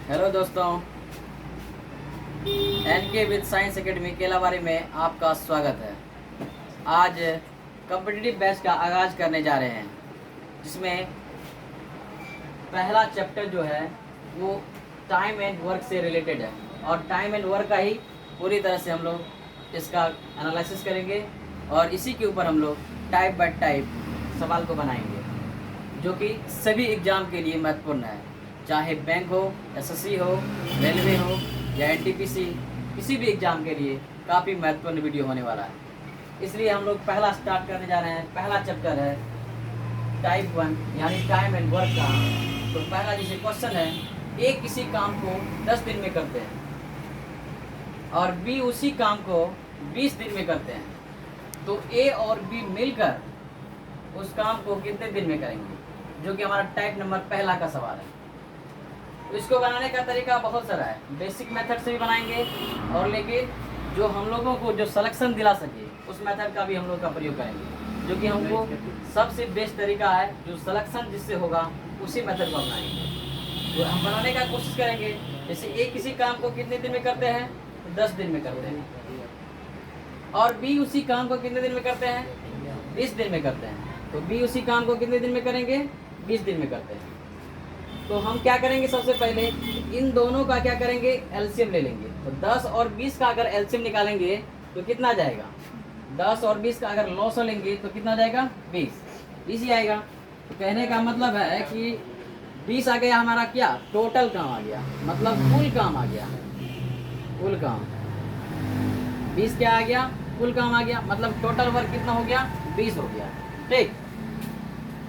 Hello दोस्तों, N K with science academy केलाबारी में आपका स्वागत है। आज कॉम्पिटिटिव बैच का आगाज़ करने जा रहे हैं, जिसमें पहला चैप्टर जो है वो टाइम एंड वर्क से रिलेटेड है और टाइम एंड वर्क का ही पूरी तरह से हम लोग इसका एनालिसिस करेंगे और इसी के ऊपर हम लोग टाइप बाय टाइप सवाल को बनाएंगे, जो कि सभी एग्ज़ाम के लिए महत्वपूर्ण है, चाहे बैंक हो, एसएससी हो, रेलवे हो या एनटीपीसी, किसी भी एग्ज़ाम के लिए काफ़ी महत्वपूर्ण वीडियो होने वाला है। इसलिए हम लोग पहला स्टार्ट करने जा रहे हैं। पहला चैप्टर है टाइप 1 यानी टाइम एंड वर्क का। तो पहला जैसे क्वेश्चन है, ए किसी काम को 10 दिन में करते हैं और बी उसी काम को 20 दिन में करते हैं, तो ए और बी मिलकर उस काम को कितने दिन में करेंगे, जो कि हमारा टाइप नंबर पहला का सवाल है। तो इसको बनाने का तरीका बहुत सारा है, बेसिक मेथड से भी बनाएंगे और लेकिन जो हम लोगों को जो सिलेक्शन दिला सके उस मेथड का भी हम लोग का प्रयोग करेंगे, जो कि हमको सबसे बेस्ट तरीका है, जो सिलेक्शन जिससे होगा उसी मेथड को अपनाएंगे। तो हम बनाने का कोशिश करेंगे। जैसे ए किसी काम को कितने दिन में करते हैं, तो 10 दिन में करते हैं, और बी उसी काम को कितने दिन में करते हैं, 20 दिन में करते हैं। तो बी उसी काम को कितने दिन में करेंगे, 20 दिन में करते हैं। तो हम क्या करेंगे, सबसे पहले इन दोनों का क्या करेंगे, एलसीएम ले लेंगे। तो 10 और 20 का अगर एलसीएम निकालेंगे तो कितना जाएगा, 10 और 20 का अगर लॉस लेंगे तो कितना जाएगा, 20 ही आएगा। तो कहने का मतलब है कि 20 आ गया हमारा, क्या टोटल काम आ गया, मतलब कुल काम आ गया, कुल काम। 20 क्या आ गया, कुल काम आ गया, मतलब टोटल वर्क कितना हो गया, 20 हो गया। ठीक,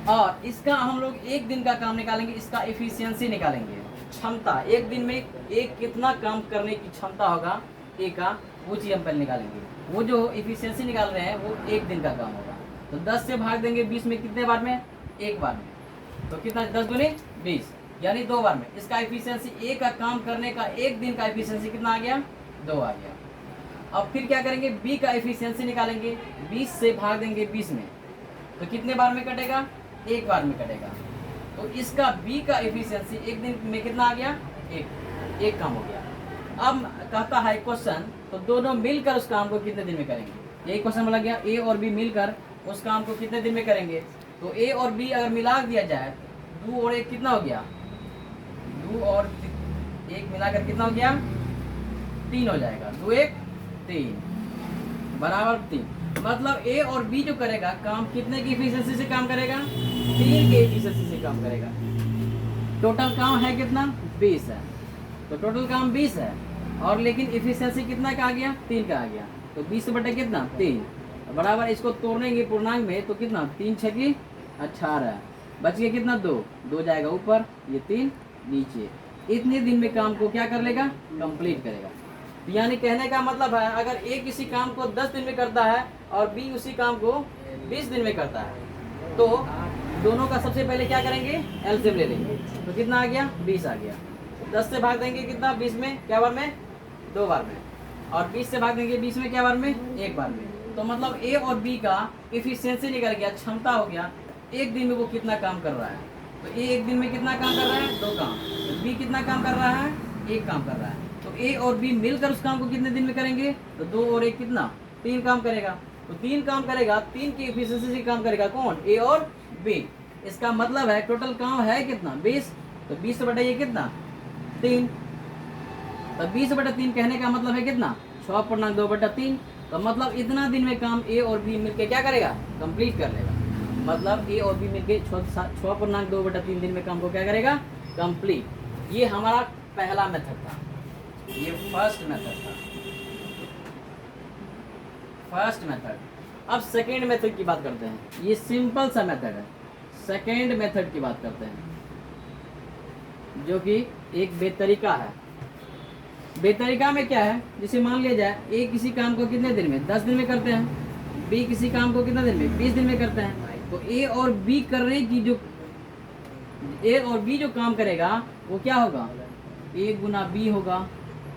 और इसका हम लोग एक दिन का काम निकालेंगे, इसका एफिशिएंसी निकालेंगे, क्षमता। एक दिन में एक कितना काम करने की क्षमता होगा ए का, वो चीज़ हम पहले निकालेंगे। वो जो एफिशिएंसी निकाल रहे हैं वो एक दिन का काम होगा। तो 10 से भाग देंगे 20 में, कितने बार में, एक बार में। तो कितना, 10 दूनी 20 यानी 2 बार में। इसका एफिशिएंसी ए का काम करने का एक दिन का एफिशिएंसी कितना आ गया, 2 आ गया। अब फिर क्या करेंगे, बी का एफिशिएंसी निकालेंगे, 20 से भाग देंगे 20 में, तो कितने बार में कटेगा, एक बार में कटेगा। तो इसका बी का एफिशिएंसी एक दिन में कितना आ गया, एक काम हो गया। अब कहता है क्वेश्चन, तो दोनों मिलकर उस काम को कितने दिन में करेंगे, यही क्वेश्चन बोला गया। ए और बी मिलकर उस काम को कितने दिन में करेंगे। तो ए और बी अगर मिला दिया जाए, 2 और 1 कितना हो गया, 2 और 1 मिलाकर कितना हो गया, 3 हो जाएगा। 2 1 3 बराबर 3। मतलब ए और बी जो करेगा काम कितने की एफिशिएंसी से काम करेगा, 3 की एफिशिएंसी से काम करेगा। टोटल काम है कितना, 20 है। तो टोटल काम 20 है और लेकिन एफिशिएंसी कितना का आ गया, 3 का आ गया। तो 20 बटे कितना, 3 बराबर। इसको तोड़नेंगे पूर्णांक में तो कितना, 3 6 की 18, बच गया कितना, 2 जाएगा ऊपर, ये 3 नीचे। इतने दिन में काम को क्या कर लेगा, कंप्लीट करेगा। यानी कहने का मतलब है, अगर ए किसी काम को 10 दिन में करता है और बी उसी काम को 20 दिन में करता है, तो दोनों का सबसे पहले क्या करेंगे, एलसीएम ले लेंगे। तो कितना आ गया, 20 आ गया। 10 से भाग देंगे कितना, 20 में क्या बार में, 2 बार में, और 20 से भाग देंगे 20 में क्या बार में, 1 बार में। तो मतलब ए और बी का एफिशिएंसी निकल गया, क्षमता हो गया, एक दिन में वो कितना काम कर रहा है। तो ए एक दिन में कितना काम कर रहा है, 2 काम। तो बी कितना काम कर रहा है, 1 काम कर रहा है। तो ए और बी मिलकर उस काम को कितने दिन में करेंगे, तो 2 और 1 कितना, 3 काम करेगा। तो 3 काम करेगा, 3 की एफिशिएंसी से काम करेगा कौन, ए और बी। इसका मतलब है टोटल काम है कितना, 20। तो 20 बटे ये कितना, 3। तो 20 बटे 3 कहने का मतलब है कितना, 6.2 बटा 3। तो मतलब इतना दिन में काम ए और बी मिलके क्या करेगा, कंप्लीट कर लेगा। मतलब ए और बी मिलके 6.2 बटा 3 दिन में काम को क्या करेगा, कंप्लीट। ये हमारा पहला मेथड था, ये फर्स्ट मेथड था, फर्स्ट मेथड। अब सेकेंड मेथड की बात करते हैं। ये सिंपल सा मेथड है। सेकेंड मेथड की बात करते हैं, जो कि एक बेतरीका है। बेतरीका में क्या है, जैसे मान लिया जाए ए किसी काम को कितने दिन में, 10 दिन में करते हैं, बी किसी काम को कितने दिन में, 20 दिन में करते हैं। तो ए और बी करने की जो, ए और बी जो काम करेगा वो क्या होगा, ए गुना बी होगा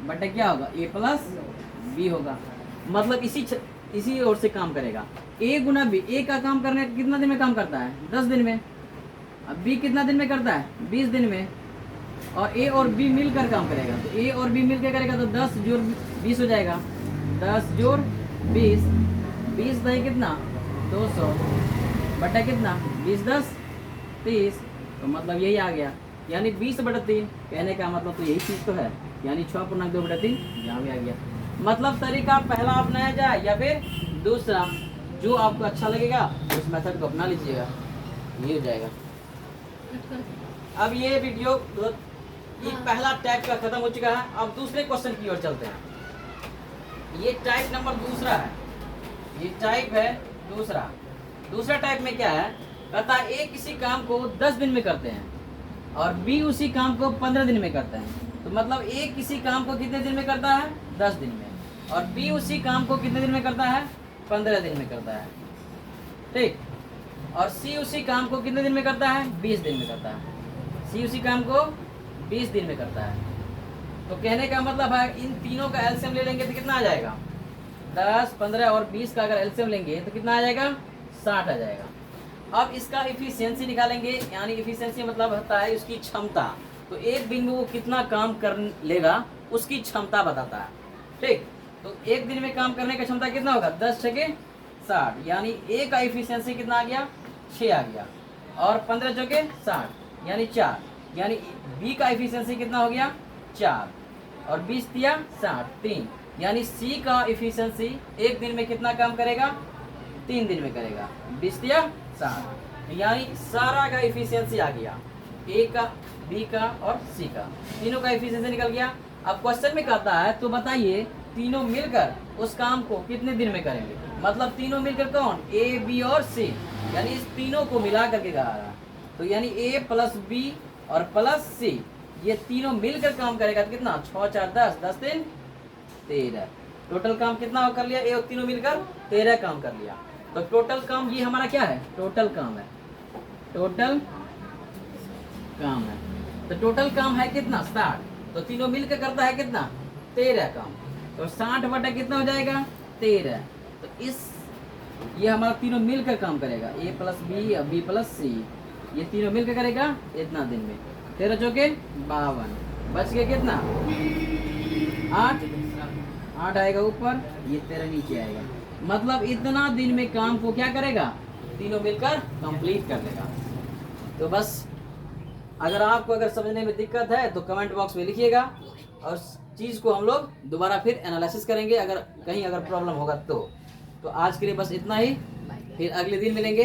बटे क्या होगा, ए प्लस बी होगा। मतलब इसी ओर से काम करेगा। ए गुना बी, ए का काम करने कितना दिन में काम करता है, 10 दिन में। अब बी कितना दिन में करता है, 20 दिन में। और ए और बी मिलकर काम करेगा, तो ए और बी मिलकर करेगा तो 10 जोड़ 20 हो जाएगा। 10 जोड़ 20, 20 दही कितना 200 बटा कितना 20 10 30, तो मतलब यही आ गया, यानी 20/3। कहने का मतलब तो यही चीज़ तो है, यानी 6.2/3 यहाँ भी आ गया। मतलब तरीका पहला अपनाया जाए या फिर दूसरा, जो आपको अच्छा लगेगा उस मेथड को अपना लीजिएगा, ये हो जाएगा। अब ये वीडियो ये पहला टाइप का खत्म हो चुका है। अब दूसरे क्वेश्चन की ओर चलते हैं। ये टाइप नंबर दूसरा है, ये टाइप है दूसरा। दूसरा टाइप में क्या है, कहता है ए किसी काम को 10 दिन में करते हैं और बी उसी काम को 15 दिन में करते हैं। तो मतलब ए किसी काम को कितने दिन में करता है 10 दिन में, और बी उसी काम को कितने दिन में करता है 15 दिन में करता है, ठीक। और सी उसी काम को कितने दिन में करता है 20 दिन में करता है। सी उसी काम को 20 दिन में करता है। तो कहने का मतलब है इन तीनों का एलसीएम ले लेंगे तो कितना आ जाएगा, 10 15 और 20 का अगर एलसीएम लेंगे तो कितना आ जाएगा 60 आ जाएगा। अब इसका इफिशियंसी निकालेंगे, यानी इफिशियंसी मतलब होता है उसकी क्षमता। तो एक दिन में वो कितना काम कर लेगा उसकी क्षमता बताता है, ठीक। तो एक दिन में काम करने का क्षमता कितना होगा 10 छके 60, यानी ए का इफिशियंसी कितना आ गया 6 आ गया, और 15 चौके 60 यानी 4, यानी बी का इफिशियंसी कितना हो गया 4 और 20 दिया 60 3, यानी सी का इफिशियंसी एक दिन में कितना काम करेगा 3 दिन में करेगा, 20 दिया 60, यानी सारा का इफिशियंसी आ गया, ए का बी का और सी का, तीनों का इफिशियंसी निकल गया। अब क्वेश्चन में कहता है तो बताइए तीनों मिलकर उस काम को कितने दिन में करेंगे। मतलब तीनों मिलकर कौन, ए बी और सी, यानी इस तीनों को मिला करके कहा रहा है। तो यानी ए प्लस बी और प्लस सी, ये तीनों मिलकर काम करेगा तो कितना 6 4 10 10 3 13, टोटल काम कितना कर लिया, ए और तीनों मिलकर 13 काम कर लिया। तो टोटल काम ये हमारा क्या है, टोटल काम है, टोटल काम है। तो टोटल काम है कितना 60, तो तीनों मिलकर करता है कितना 13 काम, तो 60 बटा कितना हो जाएगा 13। तो इस ये हमारा तीनों मिलकर काम करेगा, ए प्लस बी और बी प्लस सी, ये तीनों मिलकर करेगा इतना दिन में, 13 चौके 52, बच गया कितना 8 आएगा ऊपर, ये 13 नीचे आएगा। मतलब इतना दिन में काम को क्या करेगा तीनों मिलकर कंप्लीट कर लेगा। तो बस अगर आपको अगर समझने में दिक्कत है तो कमेंट बॉक्स में लिखिएगा, और चीज़ को हम लोग दोबारा फिर एनालिसिस करेंगे अगर कहीं अगर प्रॉब्लम होगा तो आज के लिए बस इतना ही, फिर अगले दिन मिलेंगे।